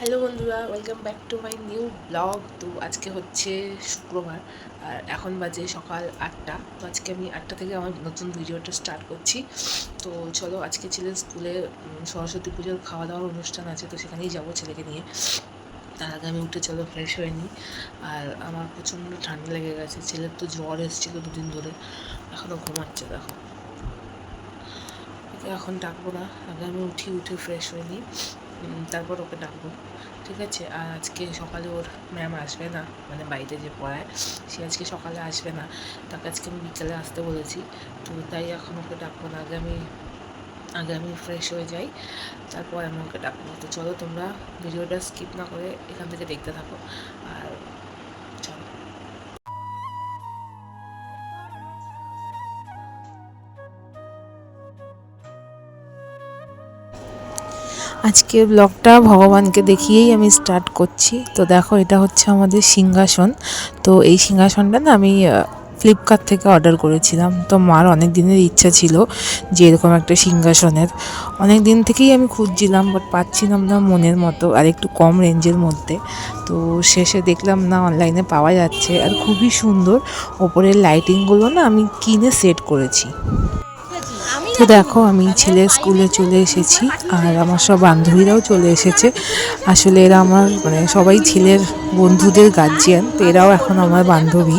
Hello বন্ধুরা, welcome back to my new blog. তো আজকে হচ্ছে শুক্রবার আর এখন বাজে সকাল 8টা। তো আজকে আমি 8টা থেকে আমার নতুন ভিডিওটা স্টার্ট করছি। তো চলো, আজকে ছেলের স্কুলে সরস্বতী পুজোর খাওয়া দাওয়ার অনুষ্ঠান আছে, তো সেখানেই যাবো ছেলেকে নিয়ে। তার আগে আমি উঠে চলো ফ্রেশ হয়ে নিই। আর আমার প্রচণ্ড ঠান্ডা লেগে গেছে, ছেলের তো জ্বর এসেছিলো দুদিন ধরে, এখনও ঘুমাচ্ছে দেখো। ওকে এখন ডাকবো না, আগে আমি উঠে ফ্রেশ হয়ে নিই, তারপর ওকে ডাকবো, ঠিক আছে? আর আজকে সকালে ওর ম্যাম আসবে না, মানে বাইরে যে পড়ায় সে আজকে সকালে আসবে না, তাকে আজকে আমি বিকেলে আসতে বলেছি। তো তাই এখন ওকে ডাকবো না, আগে আমি ফ্রেশ হয়ে যাই, তারপর আমি ওকে ডাকবো। তো চলো, তোমরা ভিডিওটা স্কিপ না করে এখান থেকে দেখতে থাকো। আর চলো, আজকের ব্লগটা ভগবানকে দেখিয়েই আমি স্টার্ট করছি। তো দেখো, এটা হচ্ছে আমাদের সিংহাসন। তো এই সিংহাসনটা না আমি ফ্লিপকার্ট থেকে অর্ডার করেছিলাম। তো মার অনেক দিনের ইচ্ছা ছিল যে এরকম একটা সিংহাসনের, অনেক দিন থেকেই আমি খুঁজছিলাম, বাট পাচ্ছিলাম না মনের মতো আর একটু কম রেঞ্জের মধ্যে। তো শেষে দেখলাম না, অনলাইনে পাওয়া যাচ্ছে আর খুবই সুন্দর। ওপরের লাইটিংগুলো না আমি কিনে সেট করেছি। তো দেখো, আমি ছেলের স্কুলে চলে এসেছি আর আমার সব বান্ধবীরাও চলে এসেছে। আসলে এরা আমার মানে সবাই ছেলের বন্ধুদের গার্জিয়ান, তো এরাও এখন আমার বান্ধবী।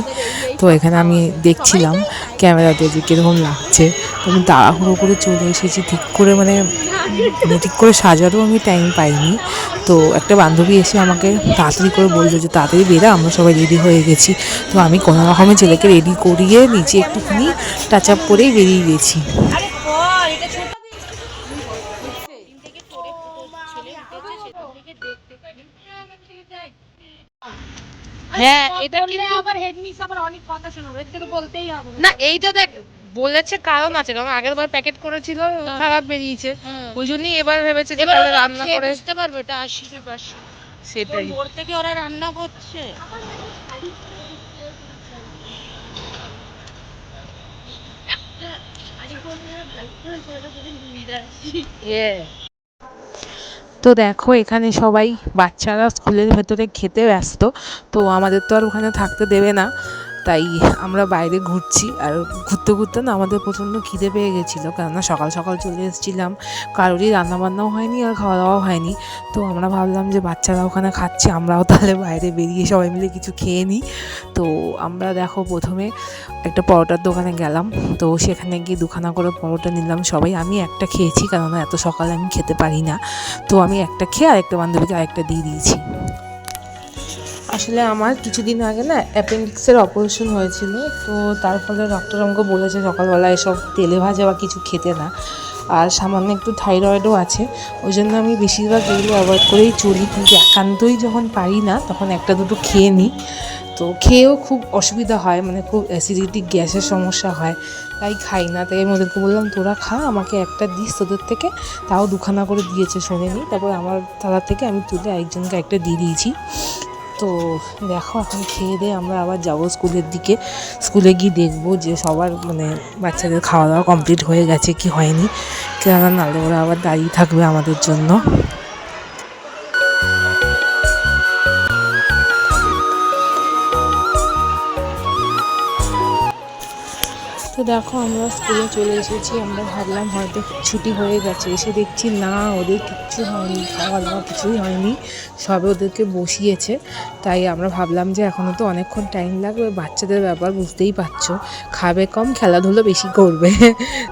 তো এখানে আমি দেখছিলাম ক্যামেরাতে যে কীরকম লাগছে। তো আমি তাড়াহুড়ো করে চলে এসেছি, ঠিক করে সাজারও আমি টাইম পাইনি। তো একটা বান্ধবী এসে আমাকে তাড়াতাড়ি করে বললো যে তাড়াতাড়ি বেরা, আমরা সবাই রেডি হয়ে গেছি। তো আমি কোনো রকমে ছেলেকে রেডি করিয়ে নিচে একটুখানি টাচ আপ করেই বেরিয়ে গেছি। হ্যাঁ, এটা কিন্তু আবার হেডমিস আবার অনেক কথা শোনাবে, এটা তো বলতেই হবে না। এইটা দেখ, বলেছে কারণ আছে, কারণ আগের বার প্যাকেট করেছিল খারাপ বেরিয়েছে, ওই জন্যই এবার ভেবেছে যে তাহলে রান্না করে বুঝতে পারবে এটা 80%। সেটাই, ভোর থেকে ওরা রান্না করছে। তো দেখো, এখানে সবাই বাচ্চারা স্কুলের ভেতরে খেতে ব্যস্ত। তো আমাদের তো আর ওখানে থাকতে দেবে না, তাই আমরা বাইরে ঘুরছি। আর ঘুরতে ঘুরতে না আমাদের প্রচণ্ড খিদে পেয়ে গেছিলো, কেননা সকাল সকাল চলে এসেছিলাম, কারোরই রান্নাবান্নাও হয়নি আর খাওয়া দাওয়াও হয়নি। তো আমরা ভাবলাম যে বাচ্চারা ওখানে খাচ্ছে, আমরাও তাহলে বাইরে বেরিয়ে সবাই মিলে কিছু খেয়ে নিই। তো আমরা দেখো প্রথমে একটা পরোটার দোকানে গেলাম। তো সেখানে গিয়ে দুখানা করে পরোটা নিলাম সবাই। আমি একটা খেয়েছি, কেননা এত সকালে আমি খেতে পারি না। তো আমি একটা খেয়ে আরেকটা বান্ধবীকে আরেকটা দিয়ে দিয়েছি। আসলে আমার কিছুদিন আগে না অ্যাপেন্ডিক্সের অপারেশন হয়েছিল। তো তার ফলে ডক্টর আমাকে বলেছে সকালবেলা এসব তেলে ভাজা বা কিছু খেতে না। আর সামান্য একটু থাইরয়েডও আছে, ওই জন্য আমি বেশিরভাগ এগুলো অ্যাভয়েড করেই চলি। কিন্তু একান্তই যখন পারি না তখন একটা দুটো খেয়ে নিই। তো খেয়েও খুব অসুবিধা হয়, মানে খুব অ্যাসিডিটি গ্যাসের সমস্যা হয়, তাই খাই না। তাই আমি ওদেরকে বললাম তোরা খা, আমাকে একটা দিস তোদের থেকে। তাও দুখানা করে দিয়েছে, শোনেনি। তারপর আমার থালা থেকে আমি তুলে একজনকে একটা দিয়ে দিয়েছি। তো দেখো, এখন খেয়ে দিয়ে আমরা আবার যাবো স্কুলের দিকে। স্কুলে গিয়ে দেখবো যে সবার মানে বাচ্চাদের খাওয়া দাওয়া কমপ্লিট হয়ে গেছে কি হয়নি, কেননা নাহলে ওরা আবার দাঁড়িয়ে থাকবে আমাদের জন্য। তো দেখো, আমরা স্কুলে চলে এসেছি। আমরা ভাবলাম হয়তো ছুটি হয়ে গেছে, এসে দেখছি না, ওদের কিচ্ছু হয়নি, খাওয়া দাওয়া কিছুই হয়নি, সবে ওদেরকে বসিয়েছে। তাই আমরা ভাবলাম যে এখনও তো অনেকক্ষণ টাইম লাগবে, বাচ্চাদের ব্যাপার বুঝতেই পারছো, খাবে কম খেলাধুলো বেশি করবে।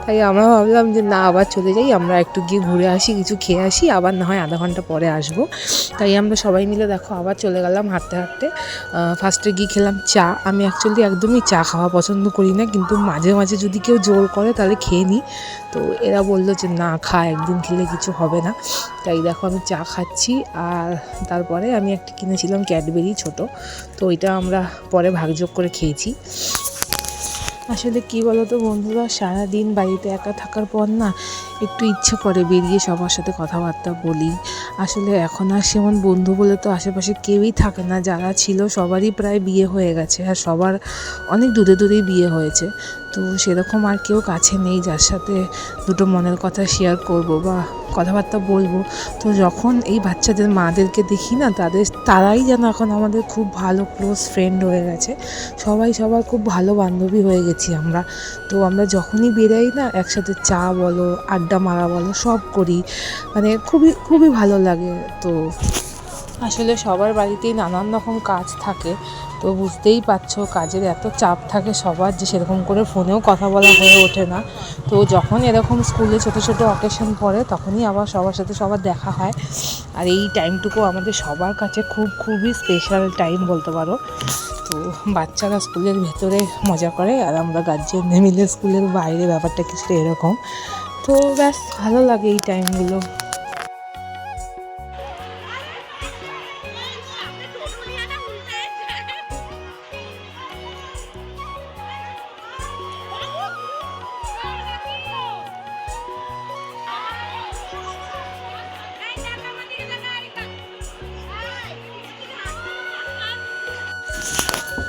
তাই আমরা ভাবলাম যে না, আবার চলে যাই, আমরা একটু গিয়ে ঘুরে আসি, কিছু খেয়ে আসি, আবার না হয় আধা ঘন্টা পরে আসবো। তাই আমরা সবাই মিলে দেখো আবার চলে গেলাম হাঁটতে হাঁটতে। ফার্স্টে গিয়ে খেলাম চা। আমি অ্যাকচুয়ালি একদমই চা খাওয়া পছন্দ করি না, কিন্তু মাঝে মাঝে যদি কেউ জোর করে তাহলে খেয়ে নিই। তো এরা বললো যে না খা, একদিন খেলে কিছু হবে না। তাই দেখো আমি চা খাচ্ছি। আর তারপরে আমি একটা কিনেছিলাম ক্যাডবেরি ছোট, তো ওইটা আমরা পরে ভাগযোগ করে খেয়েছি। আসলে কি বলো তো বন্ধুরা, সারাদিন বাড়িতে একা থাকার পর না একটু ইচ্ছে করে বেরিয়ে সবার সাথে কথাবার্তা বলি। আসলে এখন আর সেমন বন্ধু বলে তো আশেপাশে কেউই থাকে না, যারা ছিল সবারই প্রায় বিয়ে হয়ে গেছে, আর সবার অনেক দূরে দূরেই বিয়ে হয়েছে। তো সেরকম আর কেউ কাছে নেই যার সাথে দুটো মনের কথা শেয়ার করব বা কথাবার্তা বলবো। তো যখন এই বাচ্চাদের মাদেরকে দেখি না, তারাই যেন এখন আমাদের খুব ভালো ক্লোজ ফ্রেন্ড হয়ে গেছে। সবাই সবার খুব ভালো বান্ধবী হয়ে গেছি আমরা। তো আমরা যখনই বেরাই না, একসাথে চা বলো, আড্ডা মারা বলো, সব করি। মানে খুবই খুবই ভালো লাগে। তো আসলে সবার বাড়িতেই নানান রকম কাজ থাকে, তো বুঝতেই পারছো কাজের এত চাপ থাকে সবার, যে সেরকম করে ফোনেও কথা বলা হয়ে ওঠে না। তো যখন এরকম স্কুলে ছোটো ছোটো অকেশন পড়ে, তখনই আবার সবার সাথে সবার দেখা হয়। আর এই টাইমটুকু আমাদের সবার কাছে খুবই স্পেশাল টাইম বলতে পারো। তো বাচ্চারা স্কুলের ভেতরে মজা করে, আর আমরা গার্জিয়ানরা মিলে স্কুলের বাইরে, ব্যাপারটা কিছুটা এরকম। তো ব্যাস ভালো লাগে এই টাইমগুলো।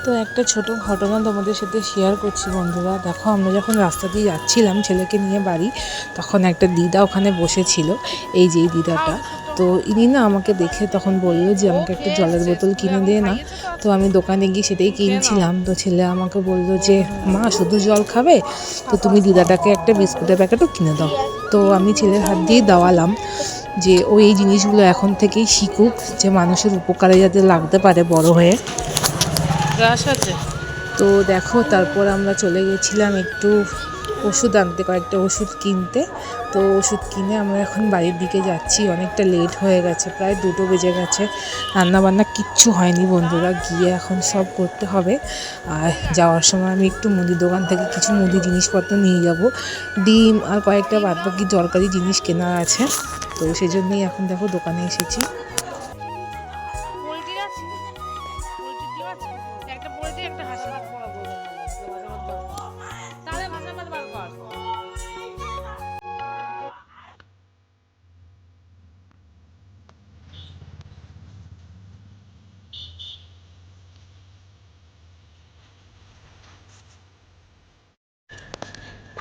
তো একটা ছোট ঘটনা তোমাদের সাথে শেয়ার করছি বন্ধুরা। দেখো, আমরা যখন রাস্তা দিয়ে যাচ্ছিলাম ছেলেকে নিয়ে বাড়ি, তখন একটা দিদা ওখানে বসেছিল, এই যে এই দিদাটা। তো ইনি না আমাকে দেখে তখন বললো যে আমাকে একটা জলের বোতল কিনে দে না। তো আমি দোকানে গিয়ে সেটাই কিনছিলাম। তো ছেলে আমাকে বললো যে মা, শুধু জল খাবে? তো তুমি দিদাটাকে একটা বিস্কুটের প্যাকেটও কিনে দাও। তো আমি ছেলের হাত দিয়েই দেওয়ালাম, যে ও এই জিনিসগুলো এখন থেকেই শিখুক, যে মানুষের উপকারে যাতে লাগতে পারে বড় হয়ে। গ্রাস আছে। তো দেখো, তারপর আমরা চলে গেছিলাম একটু ওষুধ আনতে, কয়েকটা ওষুধ কিনতে। তো ওষুধ কিনে আমরা এখন বাড়ির দিকে যাচ্ছি। অনেকটা লেট হয়ে গেছে, প্রায় 2টো বেজে গেছে। রান্নাবান্না কিচ্ছু হয়নি বন্ধুরা, গিয়ে এখন সব করতে হবে। আর যাওয়ার সময় আমি একটু মুদি দোকান থেকে কিছু মুদি জিনিসপত্র নিয়ে যাব, ডিম আর কয়েকটা বাদবাকি দরকারি জিনিস কেনার আছে। তো সেই জন্যই এখন দেখো দোকানে এসেছি।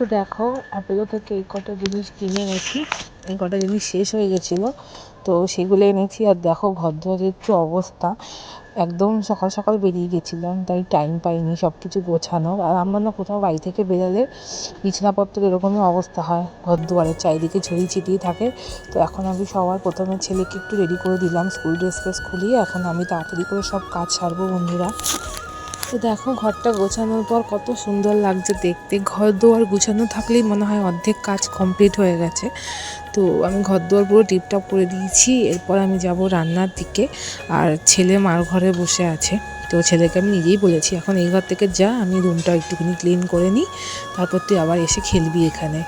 তো দেখো, অ্যাপেলো থেকে এই কটা জিনিস কিনে এনেছি। এই কটা জিনিস শেষ হয়ে গেছিলো, তো সেগুলো এনেছি। আর দেখো ঘরদোরের যে অবস্থা, একদম সকাল সকাল বেরিয়ে গেছিলাম, তাই টাইম পাইনি সব কিছু গোছানো। আর আমরা না কোথাও বাড়ি থেকে বেরোলে বিছানাপত্রের এরকমই অবস্থা হয়, ঘরদুয়ারের চারিদিকে ছড়িয়ে ছিটিয়ে থাকে। তো এখন আমি সবার প্রথমে ছেলেকে একটু রেডি করে দিলাম, স্কুল ড্রেস খুলিয়ে এখন আমি তাড়াতাড়ি করে সব কাজ সারবো বন্ধুরা। তো দেখো, ঘরটা গোছানোর পর কত সুন্দর লাগছে দেখতে। ঘর দুয়ার গুছানো থাকলেই মনে হয় অর্ধেক কাজ কমপ্লিট হয়ে গেছে। তো আমি ঘর দুয়ার পুরো টিপটপ করে দিয়েছি। এরপর আমি যাব রান্নার দিকে, আর ছেলে মার ঘরে বসে আছে। তো ছেলেকে আমি নিজেই বলেছি, এখন এই ঘর থেকে যা, আমি রুমটা একটুখানি ক্লিন করে নিই, তারপর তুই আবার এসে খেলবি এখানে।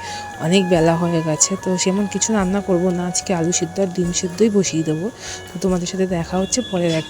অনেক বেলা হয়ে গেছে। তো সেমন কিছু রান্না করব না আজকে, আলু সিদ্ধ আর ডিম সিদ্ধই বসিয়ে দেবো। তো তোমাদের সাথে দেখা হচ্ছে পরের একটা